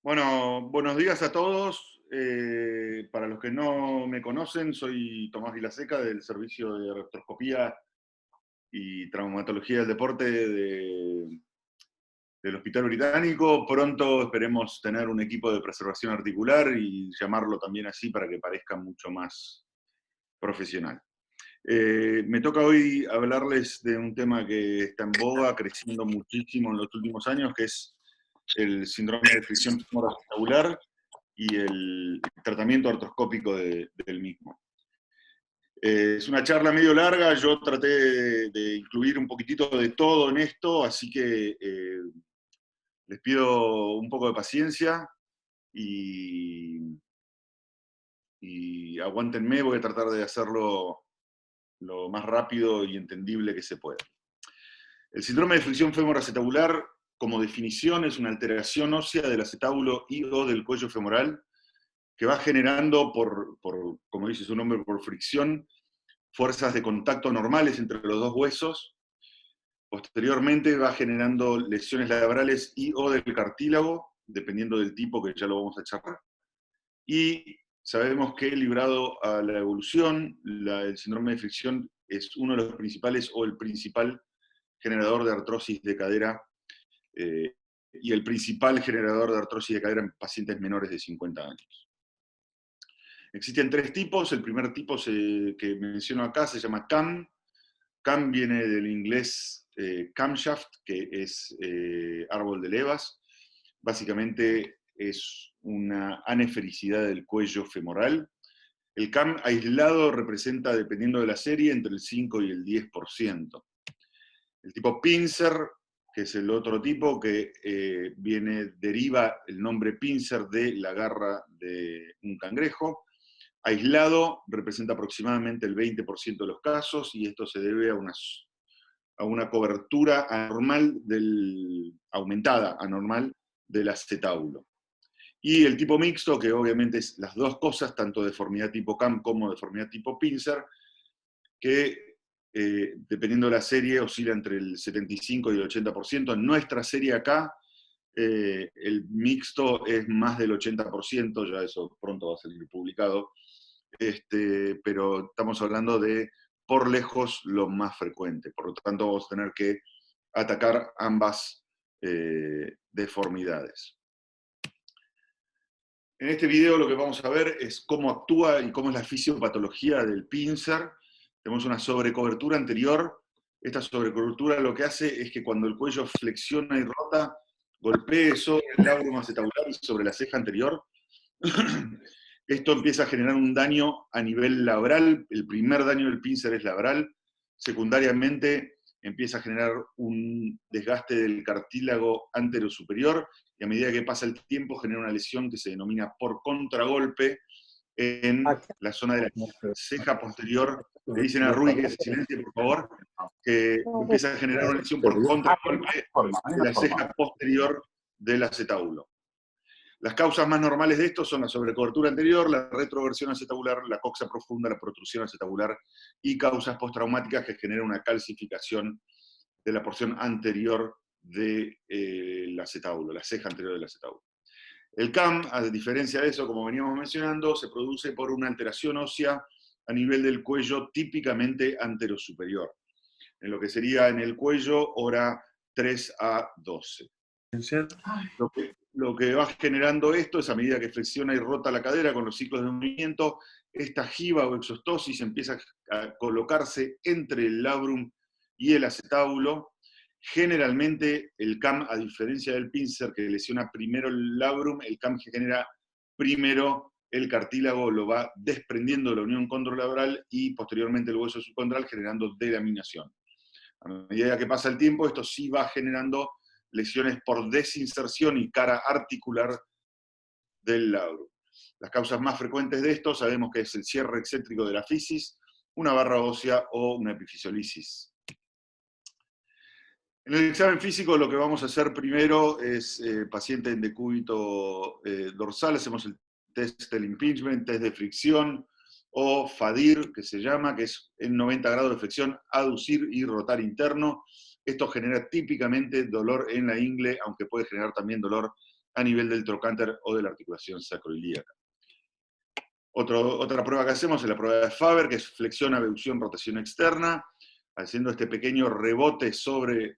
Bueno, buenos días a todos. Para los que no me conocen, soy Tomás Vilaseca del Servicio de Artroscopía y Traumatología del Deporte del Hospital Británico. Pronto esperemos tener un equipo de preservación articular y llamarlo también así para que parezca mucho más profesional. Me toca hoy hablarles de un tema que está en boga, creciendo muchísimo en los últimos años, que es el síndrome de fricción femoroacetabular y el tratamiento artroscópico del mismo. Es una charla medio larga, yo traté de incluir un poquitito de todo en esto, así que les pido un poco de paciencia y aguántenme, voy a tratar de hacerlo lo más rápido y entendible que se pueda. El síndrome de fricción femoroacetabular, como definición, es una alteración ósea del acetábulo y o del cuello femoral que va generando, como dice su nombre, por fricción, fuerzas de contacto normales entre los dos huesos. Posteriormente va generando lesiones labrales y o del cartílago, dependiendo del tipo, que ya lo vamos a charlar. Y sabemos que librado a la evolución, el síndrome de fricción es uno de los principales o el principal generador de artrosis de cadera y el principal generador de artrosis de cadera en pacientes menores de 50 años. Existen tres tipos. El primer tipo que menciono acá se llama CAM. CAM viene del inglés camshaft, que es árbol de levas. Básicamente es una anefericidad del cuello femoral. El CAM aislado representa, dependiendo de la serie, entre el 5 y el 10%. El tipo pincer, que es el otro tipo, que deriva el nombre pincer de la garra de un cangrejo. Aislado representa aproximadamente el 20% de los casos, y esto se debe a una cobertura aumentada, anormal, del acetábulo. Y el tipo mixto, que obviamente es las dos cosas, tanto deformidad tipo CAM como deformidad tipo pincer, que dependiendo de la serie oscila entre el 75 y el 80%. En nuestra serie acá, el mixto es más del 80%, ya eso pronto va a salir publicado, pero estamos hablando de por lejos lo más frecuente. Por lo tanto, vamos a tener que atacar ambas deformidades. En este video lo que vamos a ver es cómo actúa y cómo es la fisiopatología del pincer. Tenemos una sobrecobertura anterior. Esta sobrecobertura lo que hace es que cuando el cuello flexiona y rota, golpee sobre el labrum acetabular y sobre la ceja anterior. Esto empieza a generar un daño a nivel labral. El primer daño del pincer es labral. Secundariamente empieza a generar un desgaste del cartílago anterosuperior, y a medida que pasa el tiempo genera una lesión que se denomina por contragolpe en la zona de la ceja posterior. Le dicen a Rui que se silencie, por favor, que empieza a generar una lesión por contragolpe de la ceja posterior del acetábulo. Las causas más normales de esto son la sobrecobertura anterior, la retroversión acetabular, la coxa profunda, la protrusión acetabular y causas postraumáticas que generan una calcificación de la porción anterior del acetábulo, la ceja anterior del acetábulo. El CAM, a diferencia de eso, como veníamos mencionando, se produce por una alteración ósea a nivel del cuello, típicamente anterosuperior, en lo que sería en el cuello hora 3 a 12. Lo que va generando esto es, a medida que flexiona y rota la cadera con los ciclos de movimiento, esta jiba o exostosis empieza a colocarse entre el labrum y el acetábulo. Generalmente el CAM, a diferencia del pincer que lesiona primero el labrum, el CAM que genera primero el cartílago, lo va desprendiendo de la unión condrolabral y posteriormente el hueso subcondral, generando delaminación. A medida que pasa el tiempo, esto sí va generando lesiones por desinserción y cara articular del labrum. Las causas más frecuentes de esto sabemos que es el cierre excéntrico de la fisis, una barra ósea o una epifisiolisis. En el examen físico lo que vamos a hacer primero es paciente en decúbito dorsal, hacemos el test del impingement, test de fricción, o FADIR, que se llama, que es en 90 grados de flexión, aducir y rotar interno. Esto genera típicamente dolor en la ingle, aunque puede generar también dolor a nivel del trocánter o de la articulación sacroiliaca. Otra prueba que hacemos es la prueba de Faber, que es flexión, abducción, rotación externa, haciendo este pequeño rebote sobre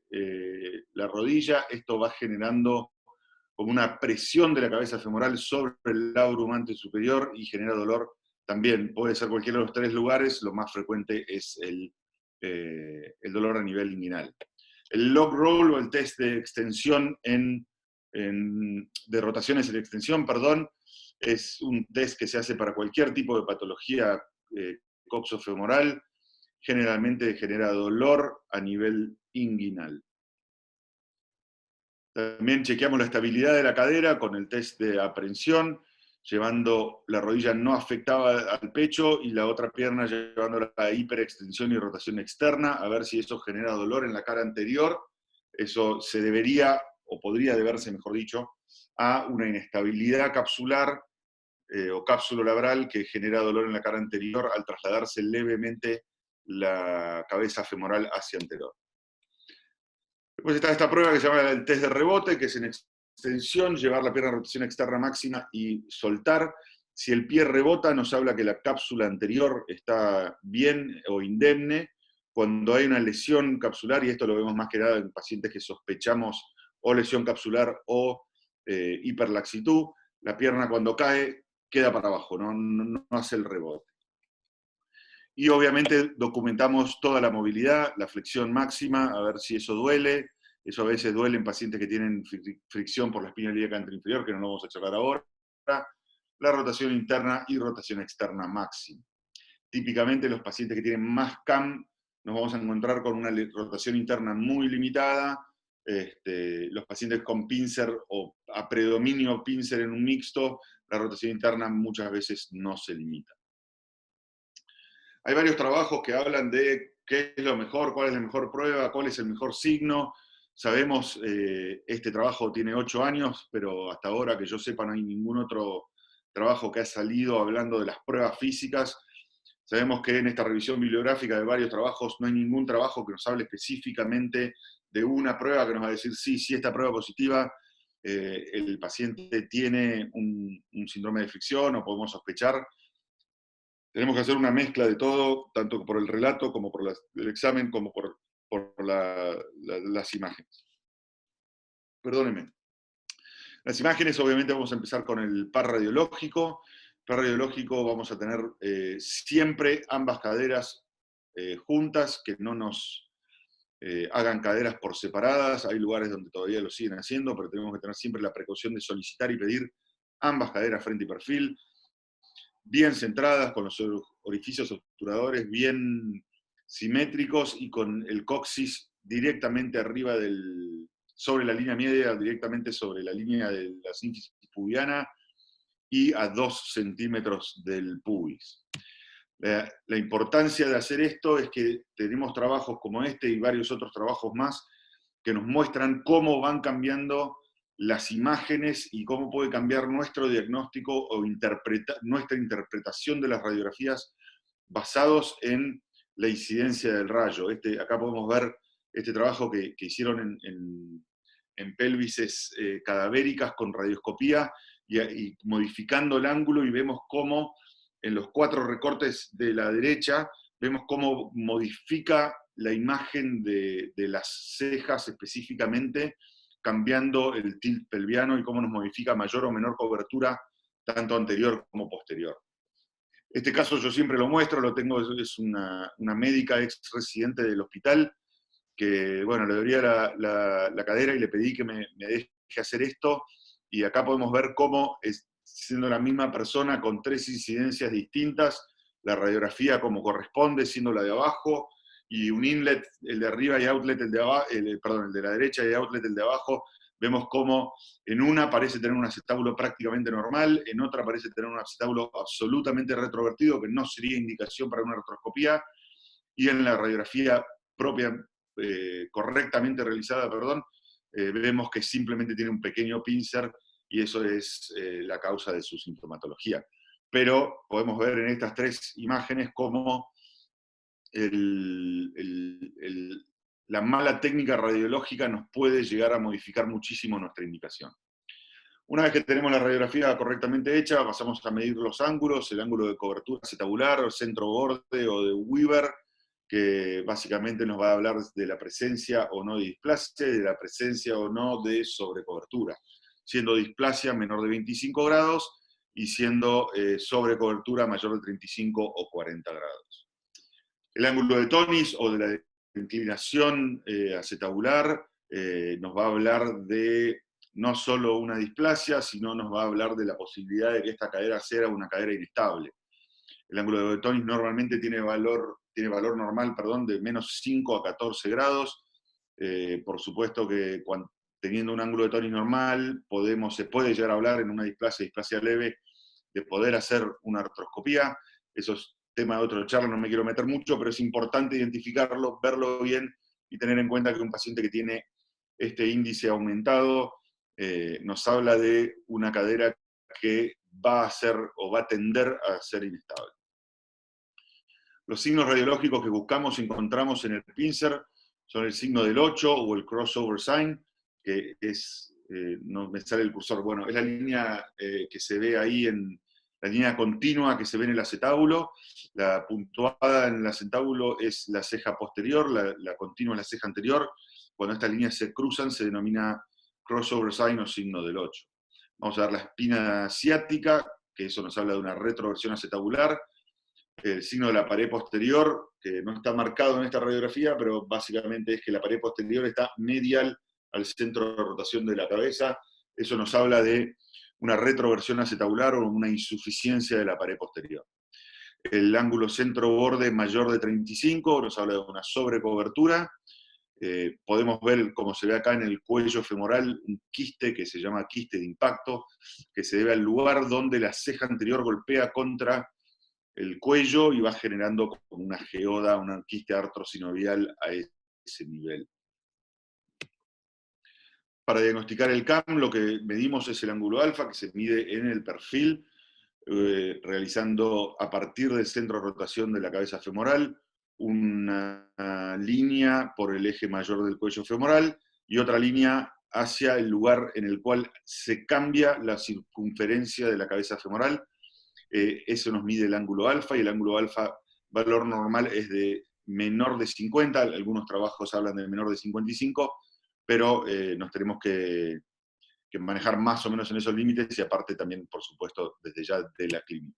la rodilla. Esto va generando como una presión de la cabeza femoral sobre el labrum anterior superior y genera dolor. También puede ser cualquiera de los tres lugares, lo más frecuente es el dolor a nivel inguinal. El log roll o el test de extensión de rotaciones en extensión, perdón, es un test que se hace para cualquier tipo de patología coxofemoral, generalmente genera dolor a nivel inguinal. También chequeamos la estabilidad de la cadera con el test de aprehensión, llevando la rodilla no afectada al pecho y la otra pierna llevándola a hiperextensión y rotación externa, a ver si eso genera dolor en la cara anterior. Eso se debería, o podría deberse, mejor dicho, a una inestabilidad capsular o cápsulo-labral que genera dolor en la cara anterior al trasladarse levemente la cabeza femoral hacia anterior. Después está esta prueba que se llama el test de rebote, que es en extensión, llevar la pierna en rotación externa máxima y soltar. Si el pie rebota, nos habla que la cápsula anterior está bien o indemne. Cuando hay una lesión capsular, y esto lo vemos más que nada en pacientes que sospechamos o lesión capsular o hiperlaxitud, la pierna cuando cae queda para abajo, no hace el rebote. Y obviamente documentamos toda la movilidad, la flexión máxima, a ver si eso duele. Eso a veces duele en pacientes que tienen fricción por la espina ilíaca inferior, que no lo vamos a charlar ahora. La rotación interna y rotación externa máxima. Típicamente los pacientes que tienen más CAM nos vamos a encontrar con una rotación interna muy limitada. Los pacientes con pincer o a predominio pincer en un mixto, la rotación interna muchas veces no se limita. Hay varios trabajos que hablan de qué es lo mejor, cuál es la mejor prueba, cuál es el mejor signo. Sabemos, este trabajo tiene 8 años, pero hasta ahora que yo sepa no hay ningún otro trabajo que ha salido hablando de las pruebas físicas. Sabemos que en esta revisión bibliográfica de varios trabajos no hay ningún trabajo que nos hable específicamente de una prueba que nos va a decir, sí, esta prueba positiva, el paciente tiene un síndrome de fricción o podemos sospechar. Tenemos que hacer una mezcla de todo, tanto por el relato como por el examen, como por las imágenes. Perdónenme. Las imágenes, obviamente, vamos a empezar con el par radiológico. Par radiológico vamos a tener siempre ambas caderas juntas, que no nos hagan caderas por separadas. Hay lugares donde todavía lo siguen haciendo, pero tenemos que tener siempre la precaución de solicitar y pedir ambas caderas frente y perfil, bien centradas, con los orificios obturadores bien simétricos y con el coxis directamente arriba sobre la línea media, directamente sobre la línea de la sínfisis pubiana y a 2 centímetros del pubis. La importancia de hacer esto es que tenemos trabajos como este y varios otros trabajos más que nos muestran cómo van cambiando las imágenes y cómo puede cambiar nuestro diagnóstico o nuestra interpretación de las radiografías basados en la incidencia del rayo. Acá podemos ver este trabajo que hicieron en pelvises cadavéricas con radioscopía y modificando el ángulo, y vemos cómo en los 4 recortes de la derecha vemos cómo modifica la imagen de las cejas específicamente, cambiando el tilt pelviano y cómo nos modifica mayor o menor cobertura, tanto anterior como posterior. Este caso yo siempre lo muestro, lo tengo, es una médica ex residente del hospital, que bueno, le dolía la cadera y le pedí que me deje hacer esto, y acá podemos ver cómo, siendo la misma persona con 3 incidencias distintas, la radiografía como corresponde, siendo la de abajo, y un inlet, el de arriba, y outlet, el de la derecha, y outlet, el de abajo. Vemos cómo en una parece tener un acetábulo prácticamente normal, en otra parece tener un acetábulo absolutamente retrovertido, que no sería indicación para una artroscopía, y en la radiografía propia, correctamente realizada, vemos que simplemente tiene un pequeño pincer, y eso es la causa de su sintomatología. Pero podemos ver en estas 3 imágenes cómo la mala técnica radiológica nos puede llegar a modificar muchísimo nuestra indicación. Una vez que tenemos la radiografía correctamente hecha, pasamos a medir los ángulos, el ángulo de cobertura acetabular, centro-borde o de Weaver, que básicamente nos va a hablar de la presencia o no de displasia, de la presencia o no de sobrecobertura, siendo displasia menor de 25 grados y siendo sobrecobertura mayor de 35 o 40 grados. El ángulo de Tonis o de la inclinación acetabular nos va a hablar de no solo una displasia, sino nos va a hablar de la posibilidad de que esta cadera sea una cadera inestable. El ángulo de Tonis normalmente tiene valor normal, de menos 5 a 14 grados. Por supuesto que teniendo un ángulo de Tonis normal, se puede llegar a hablar en una displasia leve, de poder hacer una artroscopía. Eso es tema de otra charla, no me quiero meter mucho, pero es importante identificarlo, verlo bien y tener en cuenta que un paciente que tiene este índice aumentado nos habla de una cadera que va a ser o va a tender a ser inestable. Los signos radiológicos que buscamos y encontramos en el pincer son el signo del 8 o el crossover sign, que es, no me sale el cursor, bueno, es la línea que se ve ahí la línea continua que se ve en el acetábulo. La puntuada en el acetábulo es la ceja posterior, la continua es la ceja anterior. Cuando estas líneas se cruzan se denomina crossover sign o signo del 8. Vamos a ver la espina ciática, que eso nos habla de una retroversión acetabular. El signo de la pared posterior, que no está marcado en esta radiografía, pero básicamente es que la pared posterior está medial al centro de rotación de la cabeza. Eso nos habla de una retroversión acetabular o una insuficiencia de la pared posterior. El ángulo centro-borde mayor de 35 nos habla de una sobrecobertura. Podemos ver, como se ve acá en el cuello femoral, un quiste que se llama quiste de impacto, que se debe al lugar donde la ceja anterior golpea contra el cuello y va generando como una geoda, una quiste artrosinovial a ese nivel. Para diagnosticar el CAM, lo que medimos es el ángulo alfa, que se mide en el perfil, realizando a partir del centro de rotación de la cabeza femoral, una línea por el eje mayor del cuello femoral y otra línea hacia el lugar en el cual se cambia la circunferencia de la cabeza femoral. Eso nos mide el ángulo alfa, y el ángulo alfa, valor normal, es de menor de 50, algunos trabajos hablan de menor de 55, pero nos tenemos que manejar más o menos en esos límites, y aparte también, por supuesto, desde ya de la clínica.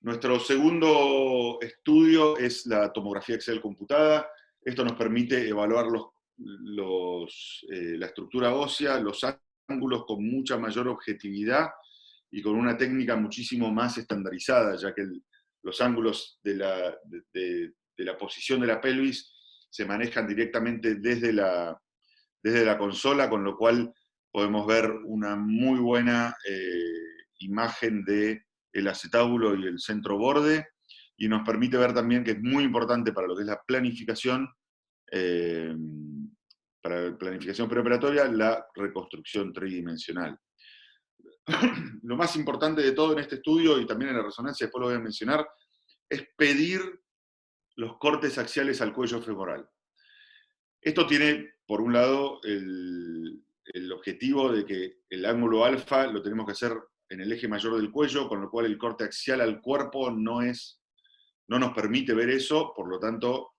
Nuestro segundo estudio es la tomografía axial computada. Esto nos permite evaluar la estructura ósea, los ángulos con mucha mayor objetividad y con una técnica muchísimo más estandarizada, ya que los ángulos de la posición de la pelvis se manejan directamente desde la consola, con lo cual podemos ver una muy buena imagen del acetábulo y el centro borde, y nos permite ver también que es muy importante para lo que es la planificación, para la planificación preoperatoria, la reconstrucción tridimensional. Lo más importante de todo en este estudio, y también en la resonancia, después lo voy a mencionar, es pedir los cortes axiales al cuello femoral. Esto tiene, por un lado, el objetivo de que el ángulo alfa lo tenemos que hacer en el eje mayor del cuello, con lo cual el corte axial al cuerpo no nos permite ver eso, por lo tanto,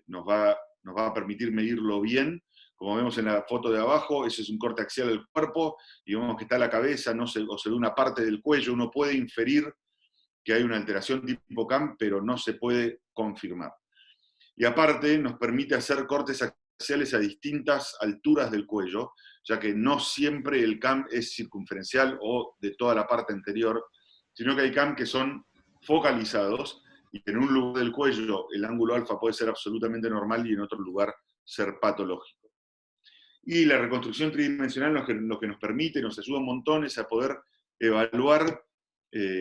nos va a permitir medirlo bien. Como vemos en la foto de abajo, ese es un corte axial del cuerpo, y vemos que está la cabeza, o se ve una parte del cuello. Uno puede inferir que hay una alteración tipo CAM, pero no se puede confirmar. Y aparte nos permite hacer cortes axiales a distintas alturas del cuello, ya que no siempre el CAM es circunferencial o de toda la parte anterior, sino que hay CAM que son focalizados, y en un lugar del cuello el ángulo alfa puede ser absolutamente normal y en otro lugar ser patológico. Y la reconstrucción tridimensional lo que nos permite, nos ayuda un montón, es a poder evaluar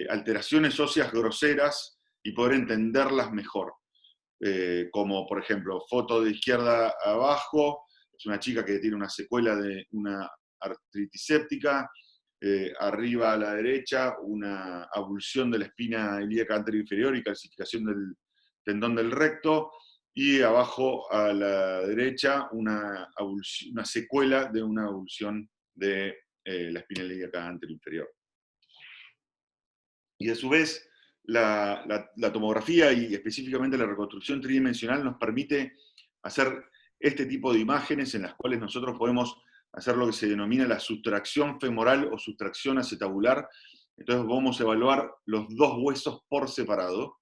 alteraciones óseas groseras y poder entenderlas mejor. Como por ejemplo, foto de izquierda abajo, es una chica que tiene una secuela de una artritis séptica. Arriba a la derecha, una avulsión de la espina ilíaca anterior inferior y calcificación del tendón del recto. y abajo a la derecha una secuela de una avulsión de la espina ilíaca anteroinferior. Y a su vez, la tomografía y específicamente la reconstrucción tridimensional nos permite hacer este tipo de imágenes en las cuales nosotros podemos hacer lo que se denomina la sustracción femoral o sustracción acetabular. Entonces vamos a evaluar los dos huesos por separado.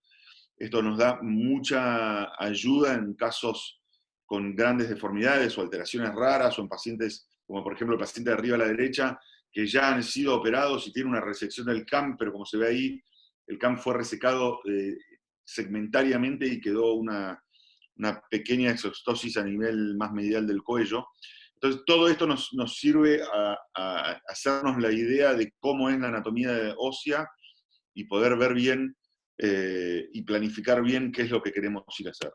Esto nos da mucha ayuda en casos con grandes deformidades o alteraciones raras, o en pacientes, como por ejemplo el paciente de arriba a la derecha, que ya han sido operados y tiene una resección del CAM, pero como se ve ahí, el CAM fue resecado segmentariamente y quedó una pequeña exostosis a nivel más medial del cuello. Entonces, todo esto nos sirve a hacernos la idea de cómo es la anatomía ósea y poder ver bien y planificar bien qué es lo que queremos ir a hacer.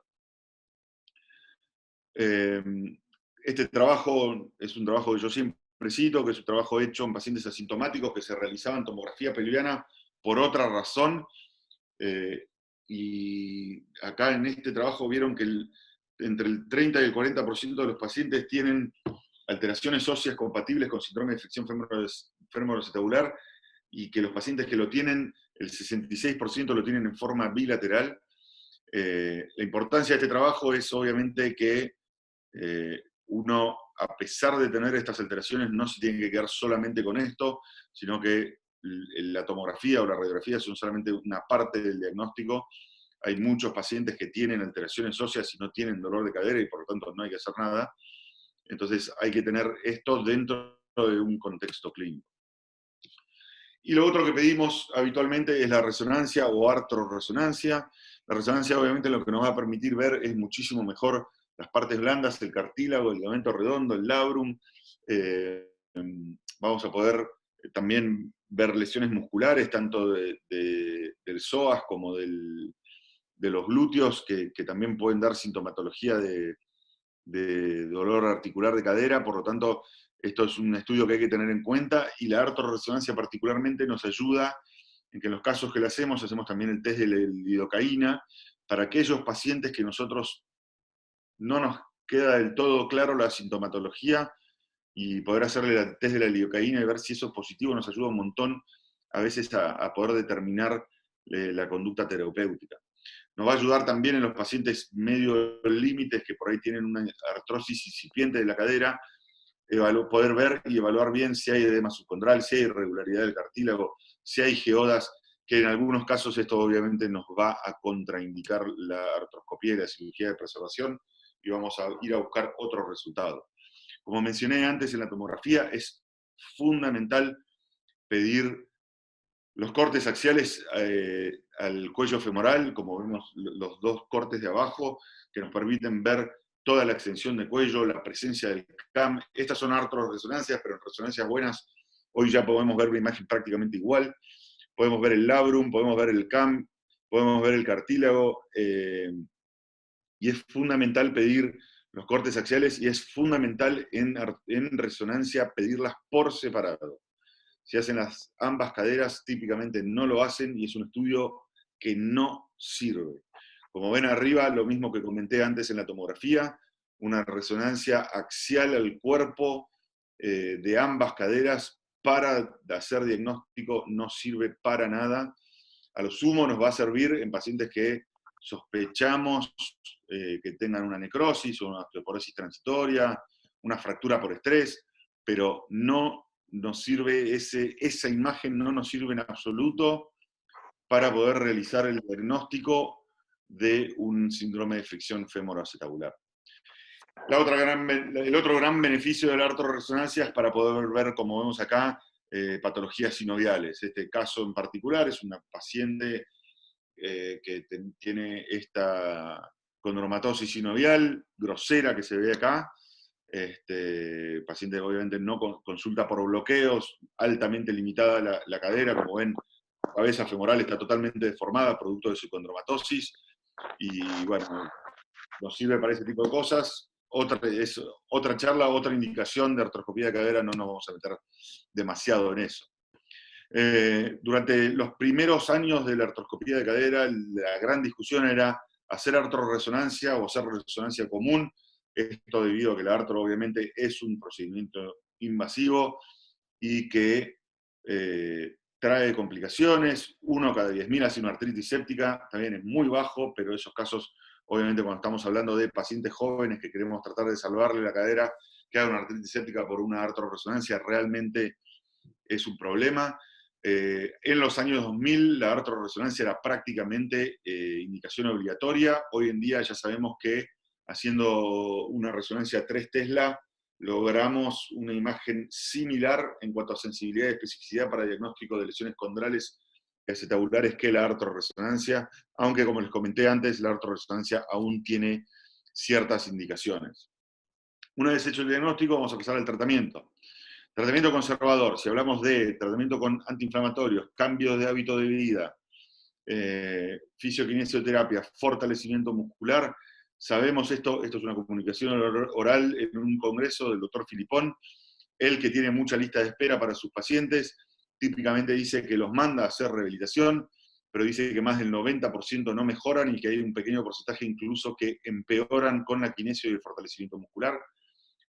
Este trabajo es un trabajo que yo siempre cito, que es un trabajo hecho en pacientes asintomáticos que se realizaban tomografía pelviana por otra razón, y acá en este trabajo vieron que entre el 30 y el 40% de los pacientes tienen alteraciones óseas compatibles con síndrome de fricción femoroacetabular, y que los pacientes que lo tienen, el 66% lo tienen en forma bilateral. La importancia de este trabajo es obviamente que uno, a pesar de tener estas alteraciones, no se tiene que quedar solamente con esto, sino que la tomografía o la radiografía son solamente una parte del diagnóstico. Hay muchos pacientes que tienen alteraciones óseas y no tienen dolor de cadera y por lo tanto no hay que hacer nada. Entonces hay que tener esto dentro de un contexto clínico. Y lo otro que pedimos habitualmente es la resonancia o artroresonancia. La resonancia obviamente lo que nos va a permitir ver es muchísimo mejor las partes blandas, el cartílago, el ligamento redondo, el labrum. Vamos a poder también ver lesiones musculares, tanto del psoas como de los glúteos, que también pueden dar sintomatología de dolor articular de cadera. Por lo tanto, esto es un estudio que hay que tener en cuenta, y la artroresonancia particularmente nos ayuda en que en los casos que le hacemos también el test de la lidocaína, para aquellos pacientes que nosotros no nos queda del todo claro la sintomatología, y poder hacerle el test de la lidocaína y ver si eso es positivo nos ayuda un montón a veces a poder determinar la conducta terapéutica. Nos va a ayudar también en los pacientes medio límites que por ahí tienen una artrosis incipiente de la cadera, poder ver y evaluar bien si hay edema subcondral, si hay irregularidad del cartílago, si hay geodas, que en algunos casos esto obviamente nos va a contraindicar la artroscopía y la cirugía de preservación, y vamos a ir a buscar otros resultados. Como mencioné antes, en la tomografía es fundamental pedir los cortes axiales al cuello femoral, como vemos los dos cortes de abajo, que nos permiten ver toda la extensión del cuello, la presencia del CAM. Estas son artroresonancias, pero en resonancias buenas hoy ya podemos ver una imagen prácticamente igual. Podemos ver el labrum, podemos ver el CAM, podemos ver el cartílago, y es fundamental pedir los cortes axiales, y es fundamental en resonancia pedirlas por separado. Si hacen ambas caderas, típicamente no lo hacen, y es un estudio que no sirve. Como ven arriba, lo mismo que comenté antes en la tomografía, una resonancia axial al cuerpo de ambas caderas para hacer diagnóstico no sirve para nada. A lo sumo nos va a servir en pacientes que sospechamos que tengan una necrosis o una osteoporosis transitoria, una fractura por estrés, pero no nos sirve esa imagen, no nos sirve en absoluto para poder realizar el diagnóstico de un síndrome de fricción femoroacetabular. El otro gran beneficio de la artroresonancia es para poder ver, como vemos acá, patologías sinoviales. Este caso en particular es una paciente que tiene esta condromatosis sinovial grosera que se ve acá. Paciente obviamente no consulta por bloqueos, altamente limitada la cadera, como ven, la cabeza femoral está totalmente deformada, producto de su condromatosis, y bueno, nos sirve para ese tipo de cosas. Otra charla, otra indicación de artroscopía de cadera, no nos vamos a meter demasiado en eso. Durante los primeros años de la artroscopía de cadera, la gran discusión era hacer artrorresonancia o hacer resonancia común, esto debido a que la artro obviamente es un procedimiento invasivo y que trae complicaciones. 1 cada 10.000 hace una artritis séptica, también es muy bajo, pero esos casos, obviamente cuando estamos hablando de pacientes jóvenes que queremos tratar de salvarle la cadera, que haga una artritis séptica por una artrorresonancia realmente es un problema. En los años 2000 la artrorresonancia era prácticamente indicación obligatoria. Hoy en día ya sabemos que haciendo una resonancia 3 Tesla logramos una imagen similar en cuanto a sensibilidad y especificidad para diagnóstico de lesiones condrales y acetabulares que la artrorresonancia, aunque como les comenté antes, la artrorresonancia aún tiene ciertas indicaciones. Una vez hecho el diagnóstico, vamos a pasar al tratamiento. Tratamiento conservador, si hablamos de tratamiento con antiinflamatorios, cambios de hábito de vida, fisioquinesioterapia, fortalecimiento muscular, sabemos esto es una comunicación oral en un congreso del doctor Filipón, él que tiene mucha lista de espera para sus pacientes, típicamente dice que los manda a hacer rehabilitación, pero dice que más del 90% no mejoran y que hay un pequeño porcentaje incluso que empeoran con la quinesio y el fortalecimiento muscular,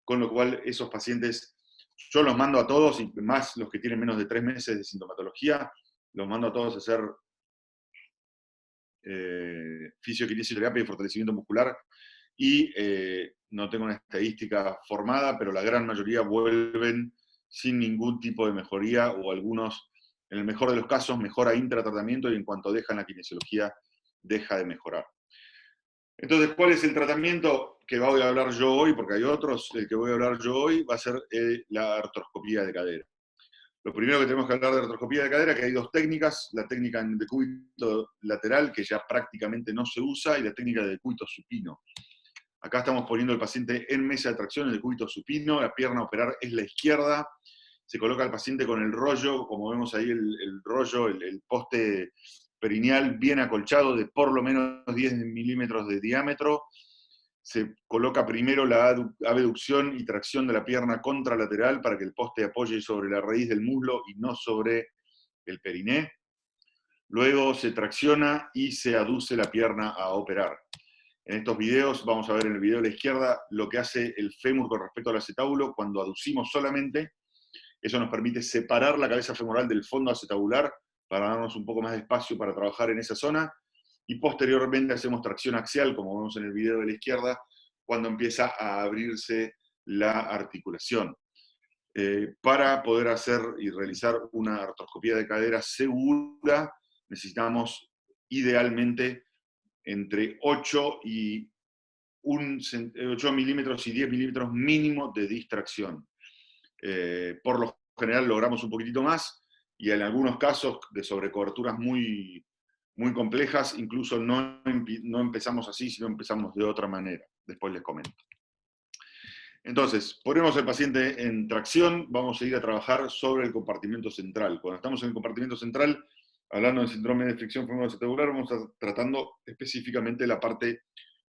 con lo cual esos pacientes yo los mando a todos, y más los que tienen menos de 3 meses de sintomatología, los mando a todos a hacer fisioquinesioterapia y fortalecimiento muscular, y no tengo una estadística formada, pero la gran mayoría vuelven sin ningún tipo de mejoría, o algunos, en el mejor de los casos, mejora intratratamiento, y en cuanto dejan la kinesiología, deja de mejorar. Entonces, ¿cuál es el tratamiento que voy a hablar yo hoy? Porque hay otros, el que voy a hablar yo hoy va a ser la artroscopía de cadera. Lo primero que tenemos que hablar de artroscopía de cadera, que hay 2 técnicas, la técnica en decúbito lateral, que ya prácticamente no se usa, y la técnica de decúbito supino. Acá estamos poniendo al paciente en mesa de tracción, el decúbito supino, la pierna a operar es la izquierda, se coloca al paciente con el rollo, como vemos ahí el rollo, el poste perineal bien acolchado de por lo menos 10 milímetros de diámetro. Se coloca primero la abducción y tracción de la pierna contralateral para que el poste apoye sobre la raíz del muslo y no sobre el periné. Luego se tracciona y se aduce la pierna a operar. En estos videos, vamos a ver en el video de la izquierda lo que hace el fémur con respecto al acetábulo cuando aducimos solamente. Eso nos permite separar la cabeza femoral del fondo acetabular para darnos un poco más de espacio para trabajar en esa zona. Y posteriormente hacemos tracción axial, como vemos en el video de la izquierda, cuando empieza a abrirse la articulación. Para poder hacer y realizar una artroscopía de cadera segura, necesitamos idealmente entre 8 milímetros y 10 milímetros mínimo de distracción. Por lo general logramos un poquitito más, y en algunos casos de sobrecoberturas muy, muy complejas, incluso no empezamos así, sino empezamos de otra manera. Después les comento. Entonces, ponemos al paciente en tracción, vamos a ir a trabajar sobre el compartimento central. Cuando estamos en el compartimento central, hablando del síndrome de fricción femoroacetabular, vamos a estar tratando específicamente la parte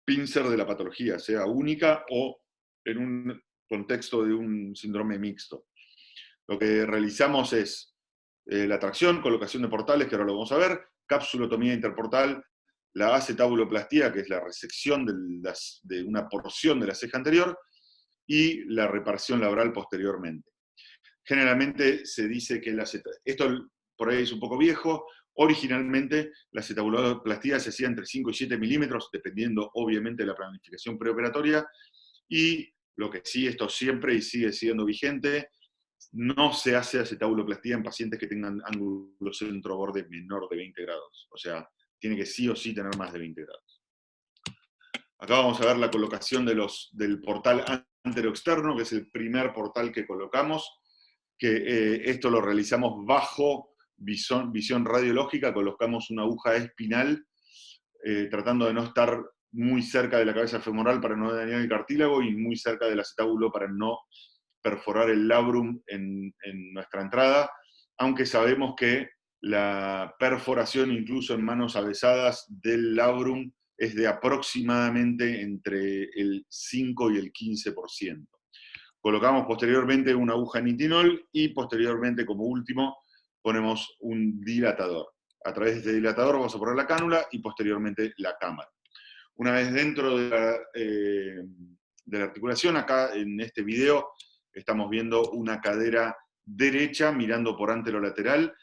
pincer de la patología, sea única o en un contexto de un síndrome mixto. Lo que realizamos es la tracción, colocación de portales, que ahora lo vamos a ver, capsulotomía interportal, la acetabuloplastia, que es la resección de una porción de la ceja anterior, y la reparación labral posteriormente. Generalmente se dice que esto por ahí es un poco viejo, originalmente la acetabuloplastia se hacía entre 5 y 7 milímetros, dependiendo obviamente de la planificación preoperatoria, y lo que sí, esto siempre y sigue siendo vigente, no se hace acetabuloplastia en pacientes que tengan ángulo centro-borde menor de 20 grados. O sea, tiene que sí o sí tener más de 20 grados. Acá vamos a ver la colocación del portal anteroexterno, que es el primer portal que colocamos, que esto lo realizamos bajo visión radiológica, colocamos una aguja espinal, tratando de no estar muy cerca de la cabeza femoral para no dañar el cartílago, y muy cerca del acetábulo para no perforar el labrum en nuestra entrada, aunque sabemos que la perforación, incluso en manos avesadas, del labrum es de aproximadamente entre el 5 y el 15%. Colocamos posteriormente una aguja nitinol y posteriormente, como último, ponemos un dilatador. A través de este dilatador vamos a poner la cánula y posteriormente la cámara. Una vez dentro de la articulación, acá en este video estamos viendo una cadera derecha mirando por anterolateral.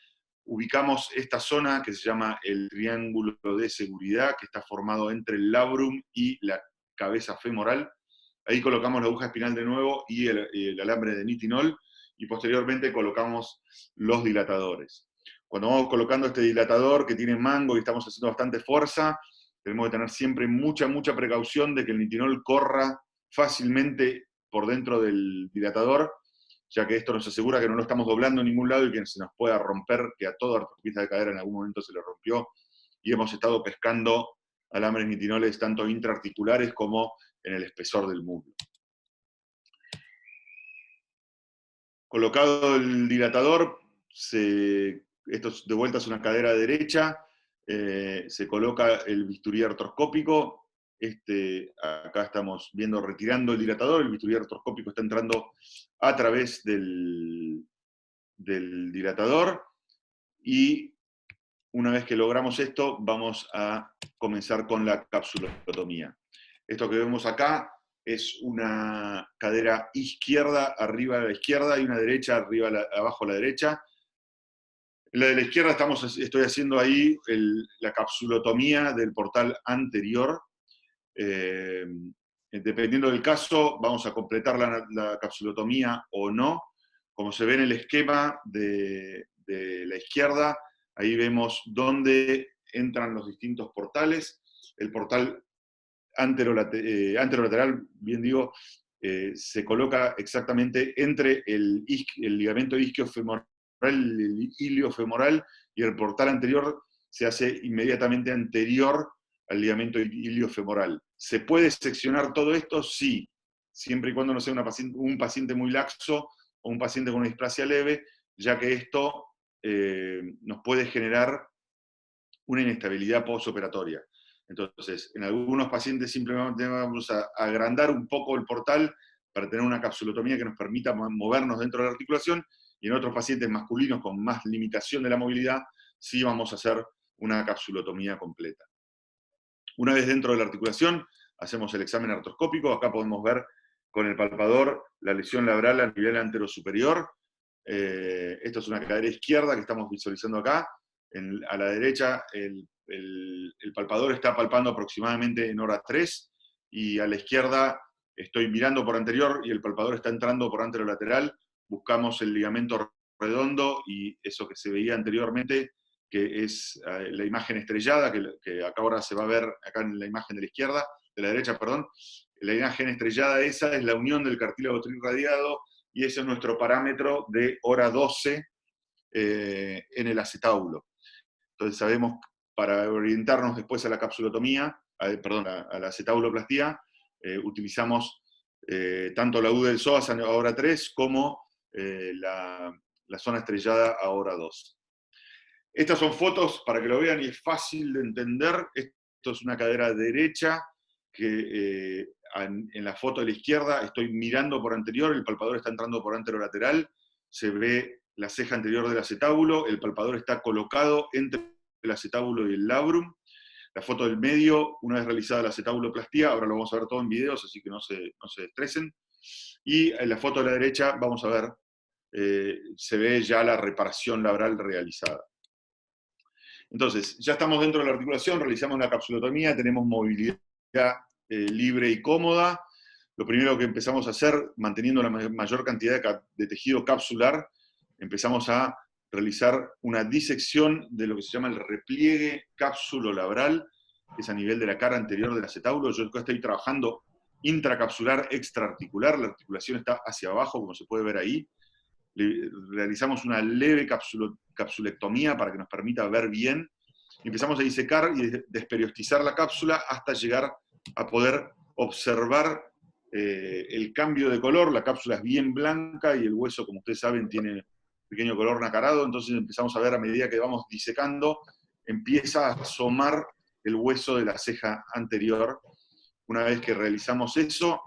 Ubicamos esta zona que se llama el triángulo de seguridad, que está formado entre el labrum y la cabeza femoral. Ahí colocamos la aguja espinal de nuevo y el alambre de nitinol, y posteriormente colocamos los dilatadores. Cuando vamos colocando este dilatador que tiene mango y estamos haciendo bastante fuerza, tenemos que tener siempre mucha precaución de que el nitinol corra fácilmente por dentro del dilatador, ya que esto nos asegura que no lo estamos doblando en ningún lado y que se nos pueda romper, que a todo artropista de cadera en algún momento se le rompió, y hemos estado pescando alambres nitinoles tanto intraarticulares como en el espesor del muslo. Colocado el dilatador, esto de vuelta es una cadera derecha, se coloca el bisturí artroscópico. Acá estamos viendo retirando el dilatador, el bisturí artroscópico está entrando a través del dilatador, y una vez que logramos esto, vamos a comenzar con la capsulotomía. Esto que vemos acá es una cadera izquierda arriba a la izquierda y una derecha arriba abajo a la derecha. En la de la izquierda estoy haciendo ahí la capsulotomía del portal anterior. Dependiendo del caso, vamos a completar la capsulotomía o no. Como se ve en el esquema de la izquierda, ahí vemos dónde entran los distintos portales. El portal anterolateral, bien digo, se coloca exactamente entre el ligamento isquiofemoral, el iliofemoral, y el portal anterior se hace inmediatamente anterior al ligamento iliofemoral. ¿Se puede seccionar todo esto? Sí, siempre y cuando no sea un paciente muy laxo o un paciente con una displasia leve, ya que esto nos puede generar una inestabilidad postoperatoria. Entonces, en algunos pacientes simplemente vamos a agrandar un poco el portal para tener una capsulotomía que nos permita movernos dentro de la articulación, y en otros pacientes masculinos con más limitación de la movilidad, sí vamos a hacer una capsulotomía completa. Una vez dentro de la articulación, hacemos el examen artroscópico. Acá podemos ver con el palpador la lesión labral a nivel anterosuperior. Esto es una cadera izquierda que estamos visualizando acá. A la derecha, el palpador está palpando aproximadamente en hora 3, y a la izquierda estoy mirando por anterior y el palpador está entrando por anterolateral. Buscamos el ligamento redondo y eso que se veía anteriormente, que es la imagen estrellada, que acá ahora se va a ver acá en la imagen de la izquierda, de la derecha, perdón. La imagen estrellada esa es la unión del cartílago trirradiado, y ese es nuestro parámetro de hora 12 en el acetábulo. Entonces sabemos, para orientarnos después a la capsulotomía, a la acetabuloplastía, utilizamos tanto la U del psoas a hora 3 como la zona estrellada a hora 2. Estas son fotos para que lo vean y es fácil de entender. Esto es una cadera derecha que en la foto de la izquierda estoy mirando por anterior, el palpador está entrando por anterolateral, se ve la ceja anterior del acetábulo, el palpador está colocado entre el acetábulo y el labrum. La foto del medio, una vez realizada la acetabuloplastía, ahora lo vamos a ver todo en videos, así que no se estresen. Y en la foto de la derecha vamos a ver, se ve ya la reparación labral realizada. Entonces, ya estamos dentro de la articulación, realizamos la capsulotomía, tenemos movilidad libre y cómoda. Lo primero que empezamos a hacer, manteniendo la mayor cantidad de tejido capsular, empezamos a realizar una disección de lo que se llama el repliegue capsulolabral, que es a nivel de la cara anterior del acetábulo. Yo acá estoy trabajando intracapsular, extraarticular, la articulación está hacia abajo, como se puede ver ahí. Realizamos una leve capsulectomía para que nos permita ver bien. Empezamos a disecar y desperiostizar la cápsula hasta llegar a poder observar el cambio de color. La cápsula es bien blanca y el hueso, como ustedes saben, tiene pequeño color nacarado. Entonces empezamos a ver, a medida que vamos disecando, empieza a asomar el hueso de la ceja anterior. Una vez que realizamos eso,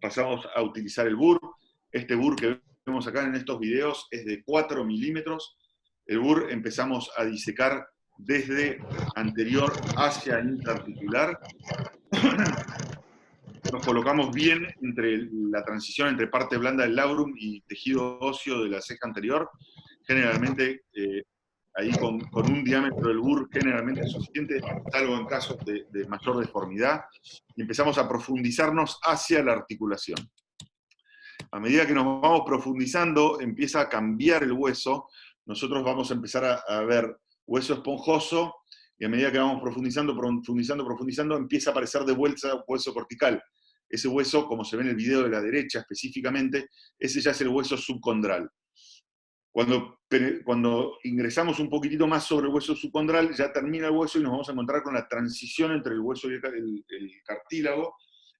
pasamos a utilizar el burr. Este burr que vemos acá en estos videos es de 4 milímetros. El burr empezamos a disecar desde anterior hacia intraarticular. Nos colocamos bien entre la transición entre parte blanda del labrum y tejido óseo de la ceja anterior. Generalmente, ahí con un diámetro del burr generalmente es suficiente, salvo en casos de mayor deformidad. Y empezamos a profundizarnos hacia la articulación. A medida que nos vamos profundizando, empieza a cambiar el hueso. Nosotros vamos a empezar a ver hueso esponjoso, y a medida que vamos profundizando, empieza a aparecer de vuelta hueso cortical. Ese hueso, como se ve en el video de la derecha específicamente, ese ya es el hueso subcondral. Cuando ingresamos un poquitito más sobre el hueso subcondral, ya termina el hueso y nos vamos a encontrar con la transición entre el hueso y el cartílago,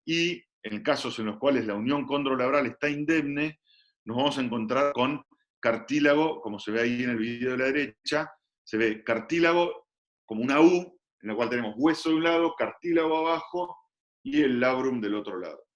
y en casos en los cuales la unión condrolabral está indemne, nos vamos a encontrar con cartílago, como se ve ahí en el video de la derecha, se ve cartílago como una U, en la cual tenemos hueso de un lado, cartílago abajo, y el labrum del otro lado.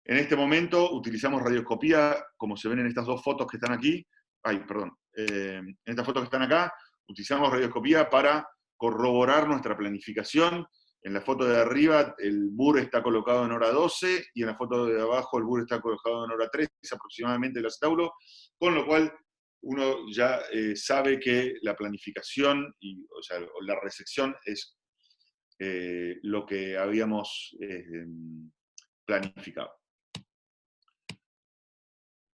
En este momento utilizamos radioscopía, como se ven en estas dos fotos que están aquí. En estas fotos que están acá, utilizamos radioscopía para corroborar nuestra planificación. En la foto de arriba el burr está colocado en hora 12, y en la foto de abajo el burr está colocado en hora 13 aproximadamente del acetábulo, con lo cual uno ya sabe que la planificación, o sea, la resección es lo que habíamos planificado.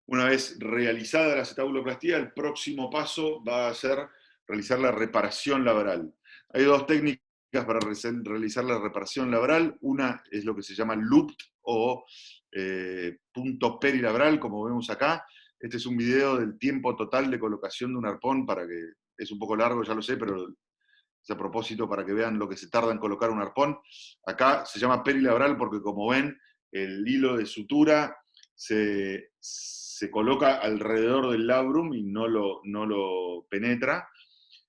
Una vez realizada la acetabuloplastía, el próximo paso va a ser realizar la reparación labral. Hay dos técnicas para realizar la reparación labral. Una es lo que se llama loop o punto perilabral, como vemos acá. Este es un video del tiempo total de colocación de un arpón, es un poco largo, ya lo sé, pero es a propósito para que vean lo que se tarda en colocar un arpón. Acá se llama perilabral porque, como ven, el hilo de sutura se coloca alrededor del labrum y no lo penetra.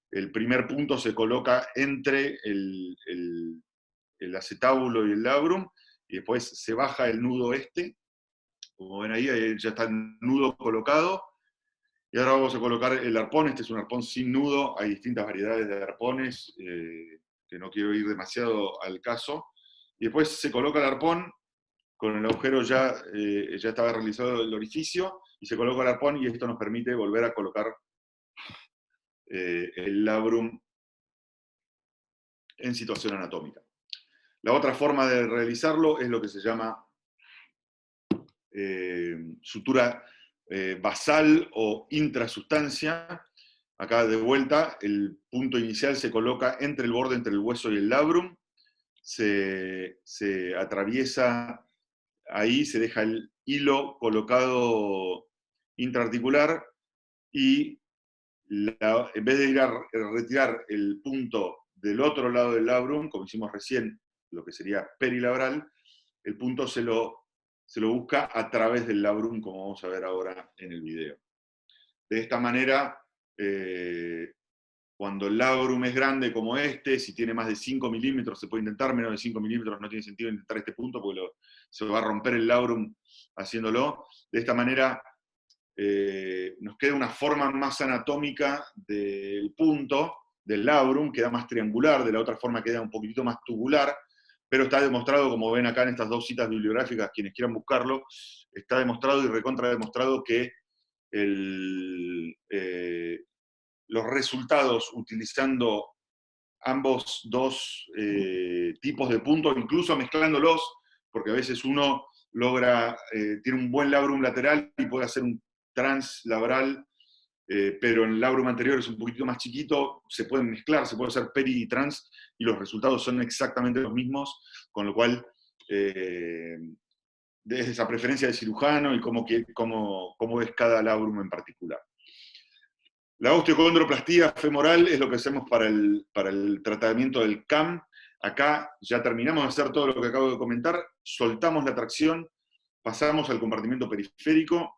El primer punto se coloca entre el acetábulo y el labrum, y después se baja el nudo como ven ahí ya está el nudo colocado. Y ahora vamos a colocar el arpón. Este es un arpón sin nudo. Hay distintas variedades de arpones, que no quiero ir demasiado al caso. Y después se coloca el arpón, con el agujero ya estaba realizado el orificio, y se coloca el arpón, y esto nos permite volver a colocar el labrum en situación anatómica. La otra forma de realizarlo es lo que se llama sutura basal o intrasustancia. Acá de vuelta, el punto inicial se coloca entre el borde entre el hueso y el labrum, se atraviesa ahí, se deja el hilo colocado intraarticular, y en vez de ir a retirar el punto del otro lado del labrum, como hicimos recién, lo que sería perilabral, el punto se lo busca a través del labrum, como vamos a ver ahora en el video. De esta manera, cuando el labrum es grande como este, si tiene más de 5 milímetros se puede intentar, menos de 5 milímetros no tiene sentido intentar este punto porque se va a romper el labrum haciéndolo. De esta manera nos queda una forma más anatómica del punto, del labrum, queda más triangular, de la otra forma queda un poquitito más tubular, pero está demostrado, como ven acá en estas dos citas bibliográficas, quienes quieran buscarlo, está demostrado y recontra demostrado que los resultados utilizando ambos dos tipos de puntos, incluso mezclándolos, porque a veces uno tiene un buen labrum lateral y puede hacer un translabral, pero en el labrum anterior es un poquitito más chiquito, se pueden mezclar, se puede hacer peri y trans, y los resultados son exactamente los mismos, con lo cual, desde esa preferencia de cirujano y cómo es cada labrum en particular. La osteocondroplastía femoral es lo que hacemos para el tratamiento del CAM. Acá ya terminamos de hacer todo lo que acabo de comentar, soltamos la tracción, pasamos al compartimiento periférico,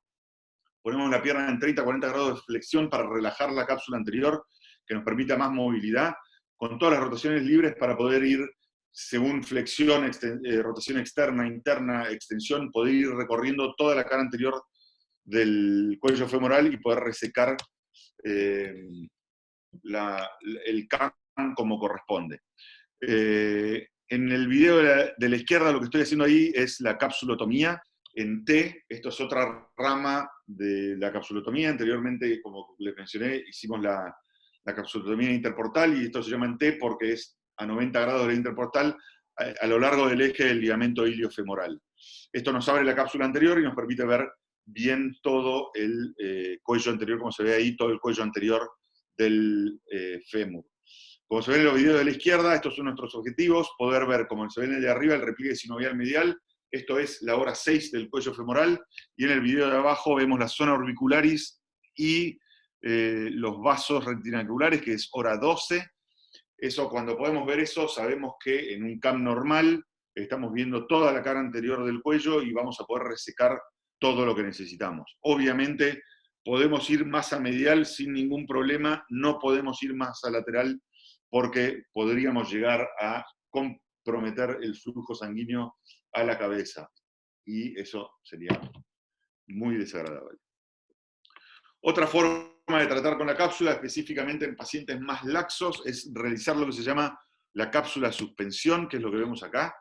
ponemos la pierna en 30-40 grados de flexión para relajar la cápsula anterior, que nos permita más movilidad, con todas las rotaciones libres para poder ir, según flexión, rotación externa, interna, extensión, poder ir recorriendo toda la cara anterior del cuello femoral y poder resecar el CAM como corresponde. En el video de la izquierda lo que estoy haciendo ahí es la capsulotomía en T. Esto es otra rama de la capsulotomía. Anteriormente, como les mencioné, hicimos la capsulotomía interportal, y esto se llama en T porque es a 90 grados de la interportal a lo largo del eje del ligamento iliofemoral. Esto nos abre la cápsula anterior y nos permite ver bien todo el cuello anterior, como se ve ahí, todo el cuello anterior del fémur. Como se ve en los videos de la izquierda, estos son nuestros objetivos: poder ver, como se ve en el de arriba, el repliegue sinovial medial. Esto es la hora 6 del cuello femoral, y en el video de abajo vemos la zona orbicularis y los vasos retinaculares, que es hora 12. Eso, cuando podemos ver eso, sabemos que en un CAM normal estamos viendo toda la cara anterior del cuello y vamos a poder resecar todo lo que necesitamos. Obviamente, podemos ir más a medial sin ningún problema, no podemos ir más a lateral porque podríamos llegar a comprometer el flujo sanguíneo a la cabeza, y eso sería muy desagradable. Otra forma de tratar con la cápsula, específicamente en pacientes más laxos, es realizar lo que se llama la cápsula suspensión, que es lo que vemos acá.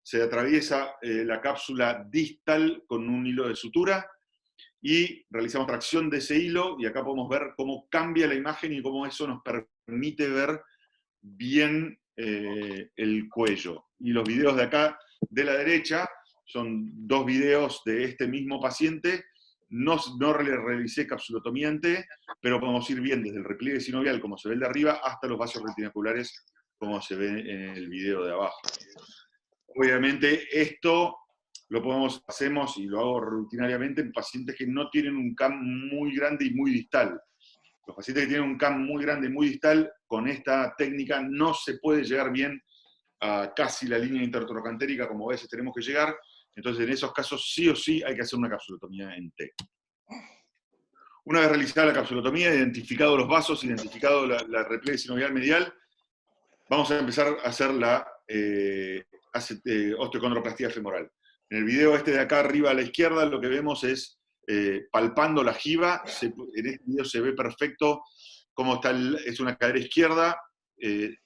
Se atraviesa la cápsula distal con un hilo de sutura y realizamos tracción de ese hilo, y acá podemos ver cómo cambia la imagen y cómo eso nos permite ver bien el cuello. Y los videos de acá de la derecha son dos videos de este mismo paciente. No le realicé capsulotomía en T, pero podemos ir bien desde el repliegue sinovial, como se ve el de arriba, hasta los vasos retinaculares, como se ve en el video de abajo. Obviamente esto hacemos y lo hago rutinariamente en pacientes que no tienen un CAM muy grande y muy distal. Los pacientes que tienen un CAM muy grande y muy distal, con esta técnica no se puede llegar bien a casi la línea intertrocantérica como a veces tenemos que llegar. Entonces, en esos casos, sí o sí hay que hacer una capsulotomía en T. Una vez realizada la capsulotomía, identificado los vasos, identificado la repliegue sinovial medial, vamos a empezar a hacer la osteocondroplastía femoral. En el video este de acá arriba a la izquierda, lo que vemos es palpando la jiba. En este video se ve perfecto cómo está, es una cadera izquierda,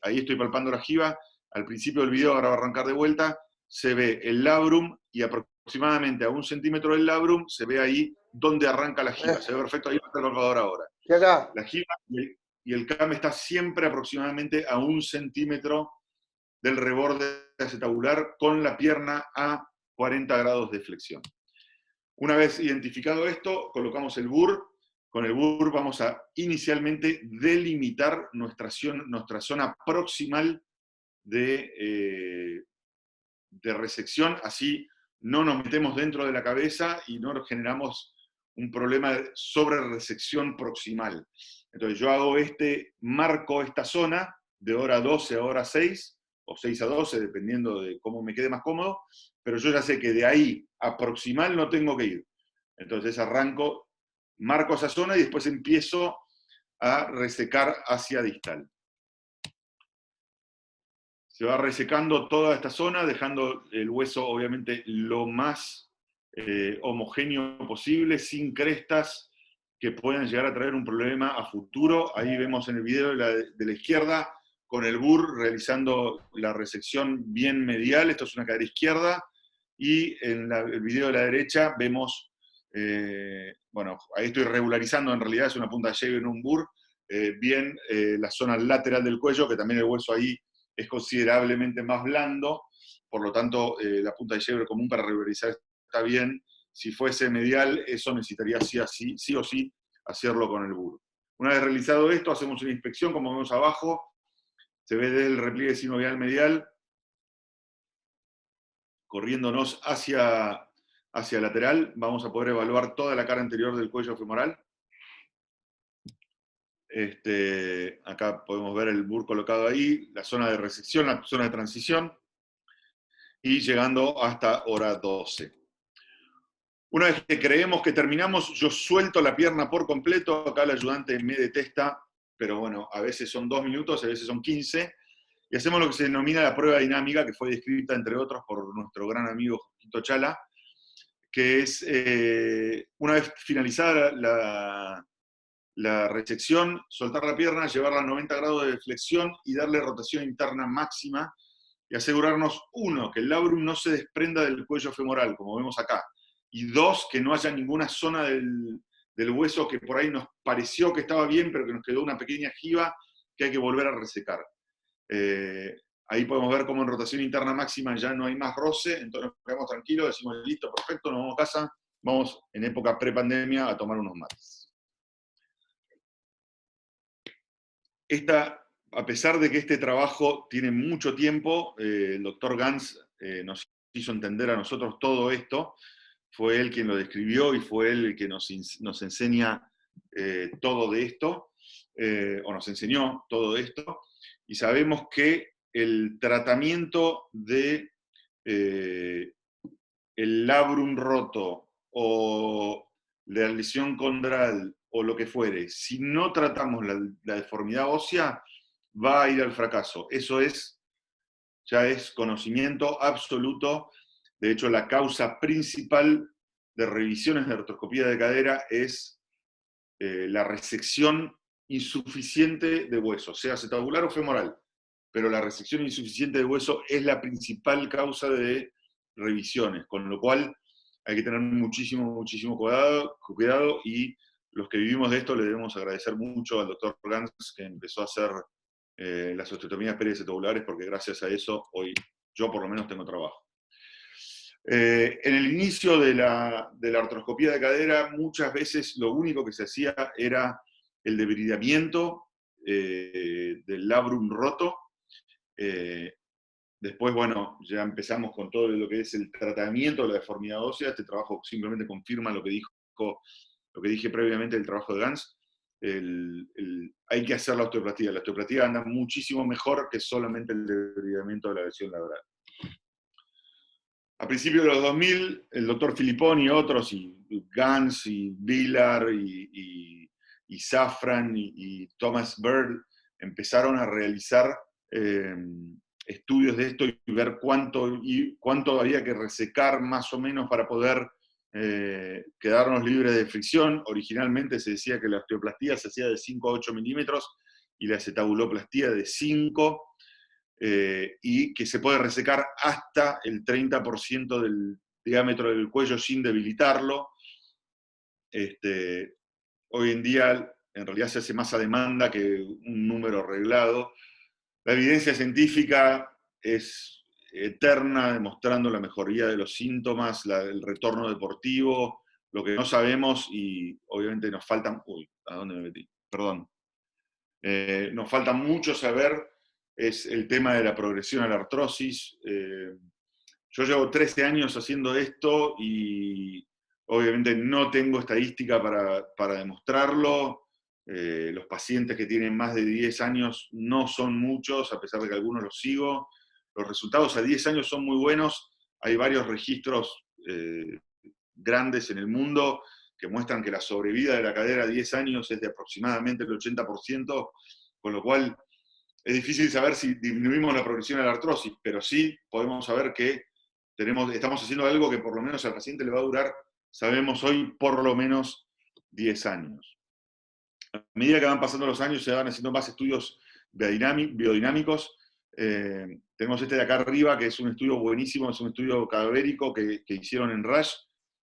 ahí estoy palpando la jiba. Al principio del video, ahora va a arrancar de vuelta, se ve el labrum, y aproximadamente a 1 centímetro del labrum se ve ahí donde arranca la jiba. Se ve perfecto, ahí está el palpador ahora. ¿Y acá? La jiba y el CAM está siempre aproximadamente a 1 centímetro del reborde acetabular, con la pierna a 40 grados de flexión. Una vez identificado esto, colocamos el BUR. Con el BUR vamos a inicialmente delimitar nuestra zona proximal de resección, así no nos metemos dentro de la cabeza y no generamos un problema de sobre resección proximal. Entonces yo marco esta zona de hora 12 a hora 6, o 6 a 12, dependiendo de cómo me quede más cómodo, pero yo ya sé que de ahí a proximal no tengo que ir. Entonces arranco, marco esa zona y después empiezo a resecar hacia distal. Se va resecando toda esta zona, dejando el hueso obviamente lo más homogéneo posible, sin crestas que puedan llegar a traer un problema a futuro. Ahí vemos en el video de la izquierda, con el BUR realizando la resección bien medial. Esto es una cadera izquierda. Y en el video de la derecha vemos, bueno, ahí estoy regularizando, en realidad es una punta de Jaeger en un BUR, bien la zona lateral del cuello, que también el hueso ahí es considerablemente más blando, por lo tanto la punta de Jaeger común para regularizar está bien. Si fuese medial, eso necesitaría sí o sí hacerlo con el BUR. Una vez realizado esto, hacemos una inspección, como vemos abajo, se ve del repliegue sinovial medial, corriéndonos hacia lateral, vamos a poder evaluar toda la cara anterior del cuello femoral. Acá podemos ver el BUR colocado ahí, la zona de resección, la zona de transición, y llegando hasta hora 12. Una vez que creemos que terminamos, yo suelto la pierna por completo. Acá el ayudante me detesta, pero bueno, a veces son 2 minutos, a veces son 15, y hacemos lo que se denomina la prueba dinámica, que fue descrita, entre otros, por nuestro gran amigo Jorgito Chala, que es, una vez finalizada la resección, soltar la pierna, llevarla a 90 grados de flexión y darle rotación interna máxima y asegurarnos, uno, que el labrum no se desprenda del cuello femoral, como vemos acá, y dos, que no haya ninguna zona del hueso que por ahí nos pareció que estaba bien, pero que nos quedó una pequeña jiba que hay que volver a resecar. Ahí podemos ver cómo en rotación interna máxima ya no hay más roce, entonces nos quedamos tranquilos, decimos, listo, perfecto, nos vamos a casa, vamos en época prepandemia a tomar unos mates. A pesar de que este trabajo tiene mucho tiempo, el doctor Ganz nos hizo entender a nosotros todo esto, fue él quien lo describió y fue él el que nos enseña todo de esto, o nos enseñó todo esto, y sabemos que el tratamiento de el labrum roto o la lesión condral o lo que fuere, si no tratamos la deformidad ósea, va a ir al fracaso. Eso ya es conocimiento absoluto. De hecho, la causa principal de revisiones de artroscopía de cadera es la resección insuficiente de hueso, sea acetabular o femoral, pero la resección insuficiente de hueso es la principal causa de revisiones, con lo cual hay que tener muchísimo cuidado y los que vivimos de esto le debemos agradecer mucho al doctor Ganz, que empezó a hacer las osteotomías periacetabulares, porque gracias a eso hoy yo por lo menos tengo trabajo. En el inicio de la artroscopía de cadera, muchas veces lo único que se hacía era el debridamiento del labrum roto. Después, bueno, ya empezamos con todo lo que es el tratamiento de la deformidad ósea. Este trabajo simplemente confirma lo que dije previamente del trabajo de Ganz. Hay que hacer la osteoplastia. La osteoplastia anda muchísimo mejor que solamente el debridamiento de la lesión labral. A principios de los 2000, el doctor Filipponi y otros, y Ganz, y Villar, y Safran, y Thomas Bird, empezaron a realizar estudios de esto y ver cuánto había que resecar más o menos para poder quedarnos libres de fricción. Originalmente se decía que la osteoplastía se hacía de 5 a 8 milímetros y la acetabuloplastía de 5, y que se puede resecar hasta el 30% del diámetro del cuello sin debilitarlo. Hoy en día, en realidad, se hace más a demanda que un número arreglado. La evidencia científica es eterna, demostrando la mejoría de los síntomas, el retorno deportivo, lo que no sabemos, y obviamente nos faltan... Uy, ¿a dónde me metí? Perdón. Nos falta mucho saber, es el tema de la progresión a la artrosis. Yo llevo 13 años haciendo esto y obviamente no tengo estadística para demostrarlo. Los pacientes que tienen más de 10 años no son muchos, a pesar de que algunos los sigo. Los resultados a 10 años son muy buenos. Hay varios registros grandes en el mundo que muestran que la sobrevida de la cadera a 10 años es de aproximadamente el 80%, con lo cual es difícil saber si disminuimos la progresión de la artrosis, pero sí podemos saber que estamos haciendo algo que por lo menos al paciente le va a durar, sabemos hoy, por lo menos 10 años. A medida que van pasando los años se van haciendo más estudios biodinámicos. Tenemos este de acá arriba, que es un estudio buenísimo, es un estudio cadavérico que hicieron en Rush,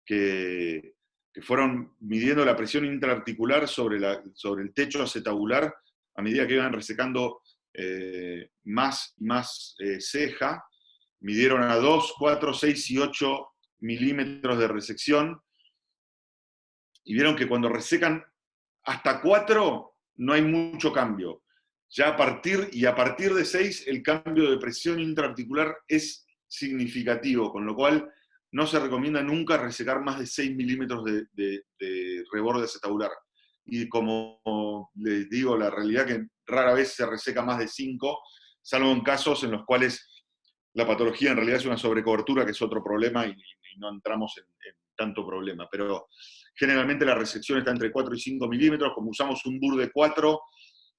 que fueron midiendo la presión intraarticular sobre el techo acetabular a medida que iban resecando más ceja. Midieron a 2, 4, 6 y 8 milímetros de resección y vieron que cuando resecan hasta 4 no hay mucho cambio. Ya a partir de 6 el cambio de presión intraarticular es significativo, con lo cual no se recomienda nunca resecar más de 6 milímetros de reborde acetabular. Y como les digo, la realidad es que rara vez se reseca más de 5, salvo en casos en los cuales la patología en realidad es una sobrecobertura, que es otro problema, y no entramos en tanto problema. Pero generalmente la resección está entre 4 y 5 milímetros. Como usamos un BUR de 4,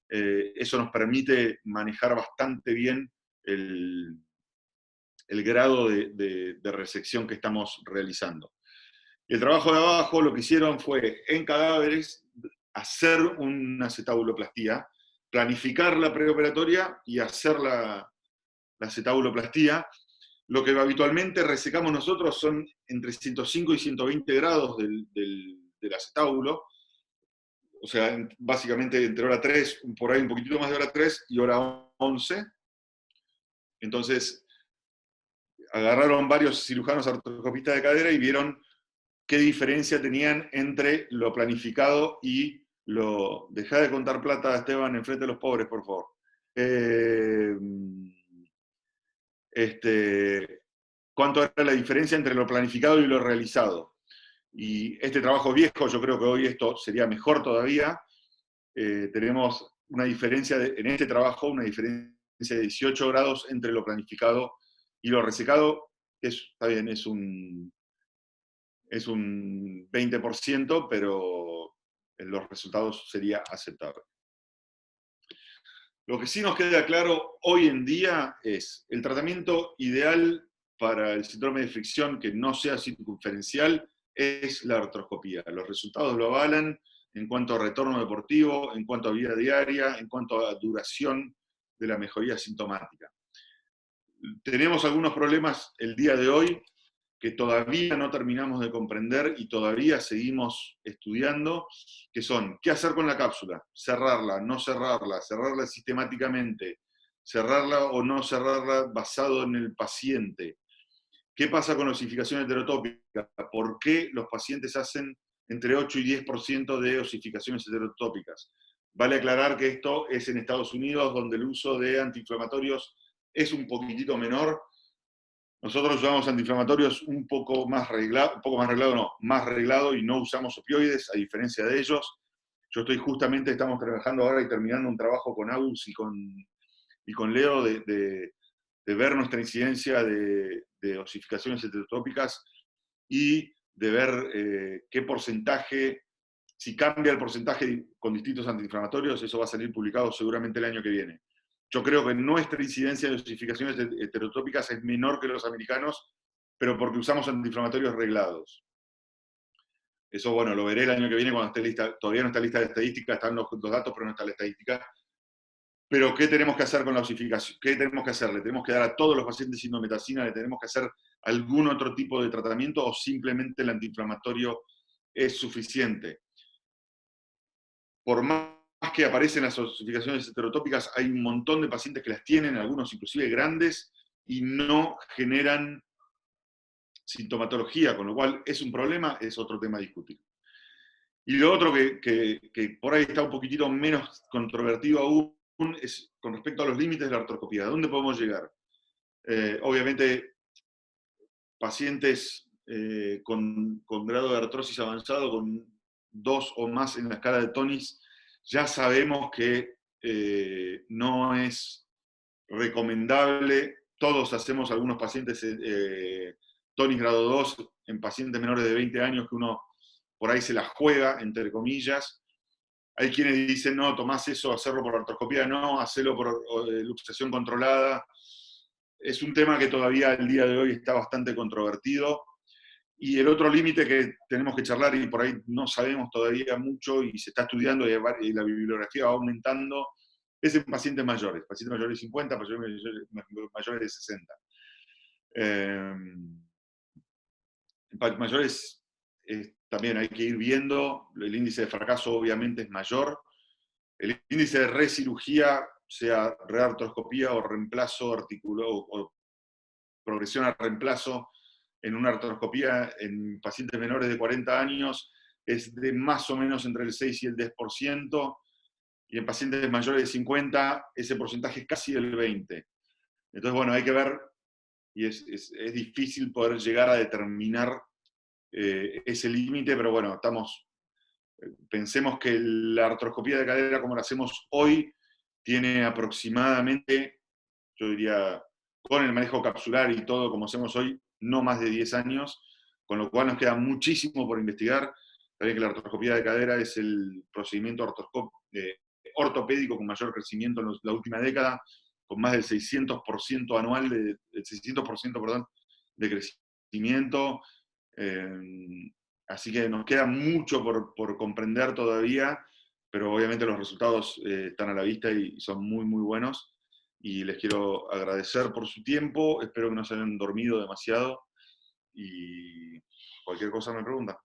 eso nos permite manejar bastante bien el grado de resección que estamos realizando. Y el trabajo de abajo lo que hicieron fue, en cadáveres, hacer una acetabuloplastía, planificar la preoperatoria y hacer la acetabuloplastía. Lo que habitualmente resecamos nosotros son entre 105 y 120 grados del acetábulo, o sea, básicamente entre hora 3, por ahí un poquitito más de hora 3 y hora 11. Entonces, agarraron varios cirujanos artroscopistas de cadera y vieron qué diferencia tenían entre lo planificado y lo... Dejá de contar plata, Esteban, enfrente de los pobres, por favor. ¿Cuánto era la diferencia entre lo planificado y lo realizado? Y este trabajo viejo, yo creo que hoy esto sería mejor todavía. Tenemos una diferencia, en este trabajo, una diferencia de 18 grados entre lo planificado y lo resecado. Está bien, es un 20%, pero en los resultados sería aceptable. Lo que sí nos queda claro hoy en día es el tratamiento ideal para el síndrome de fricción que no sea circunferencial es la artroscopía. Los resultados lo avalan en cuanto a retorno deportivo, en cuanto a vida diaria, en cuanto a duración de la mejoría sintomática. Tenemos algunos problemas el día de hoy que todavía no terminamos de comprender y todavía seguimos estudiando, que son, ¿qué hacer con la cápsula? Cerrarla, no cerrarla, cerrarla sistemáticamente, cerrarla o no cerrarla basado en el paciente. ¿Qué pasa con la osificación heterotópica? ¿Por qué los pacientes hacen entre 8 y 10% de osificaciones heterotópicas? Vale aclarar que esto es en Estados Unidos, donde el uso de antiinflamatorios es un poquitito menor. Nosotros usamos antiinflamatorios un poco más reglado y no usamos opioides, a diferencia de ellos. Yo estamos trabajando ahora y terminando un trabajo con Agus y con Leo de ver nuestra incidencia de osificaciones heterotópicas y de ver qué porcentaje, si cambia el porcentaje con distintos antiinflamatorios, eso va a salir publicado seguramente el año que viene. Yo creo que nuestra incidencia de osificaciones heterotópicas es menor que los americanos, pero porque usamos antiinflamatorios reglados. Eso, bueno, lo veré el año que viene cuando esté lista. Todavía no está lista de estadística, están los datos, pero no está la estadística. Pero, ¿qué tenemos que hacer con la osificación? ¿Qué tenemos que hacer? ¿Le tenemos que dar a todos los pacientes sindometacina? ¿Le tenemos que hacer algún otro tipo de tratamiento o simplemente el antiinflamatorio es suficiente? Por más que aparecen las osificaciones heterotópicas, hay un montón de pacientes que las tienen, algunos inclusive grandes, y no generan sintomatología, con lo cual es un problema, es otro tema a discutir. Y lo otro que por ahí está un poquitito menos controvertido aún es con respecto a los límites de la artroscopía. ¿A dónde podemos llegar? Obviamente, pacientes con grado de artrosis avanzado, con 2 o más en la escala de Tonis, ya sabemos que no es recomendable. Todos hacemos algunos pacientes Tonis grado 2 en pacientes menores de 20 años que uno por ahí se la juega, entre comillas. Hay quienes dicen, no, tomás eso, hacerlo por artroscopía, no, hacerlo por luxación controlada. Es un tema que todavía el día de hoy está bastante controvertido. Y el otro límite que tenemos que charlar, y por ahí no sabemos todavía mucho, y se está estudiando, y la bibliografía va aumentando, es en pacientes mayores de 50, mayores de 60. En mayores también hay que ir viendo, el índice de fracaso obviamente es mayor, el índice de recirugía, sea reartroscopía o reemplazo articular o progresión a reemplazo en una artroscopía en pacientes menores de 40 años, es de más o menos entre el 6 y el 10%, y en pacientes mayores de 50 ese porcentaje es casi el 20%. Entonces, bueno, hay que ver, y es difícil poder llegar a determinar ese límite, pero bueno, pensemos que la artroscopía de cadera como la hacemos hoy tiene aproximadamente, yo diría, con el manejo capsular y todo como hacemos hoy, no más de 10 años, con lo cual nos queda muchísimo por investigar. Saben que la artroscopía de cadera es el procedimiento ortopédico con mayor crecimiento en la última década, con más del 600% anual, del 600%, perdón, de crecimiento. Así que nos queda mucho por comprender todavía, pero obviamente los resultados están a la vista y son muy, muy buenos. Y les quiero agradecer por su tiempo, espero que no se hayan dormido demasiado y cualquier cosa me pregunta.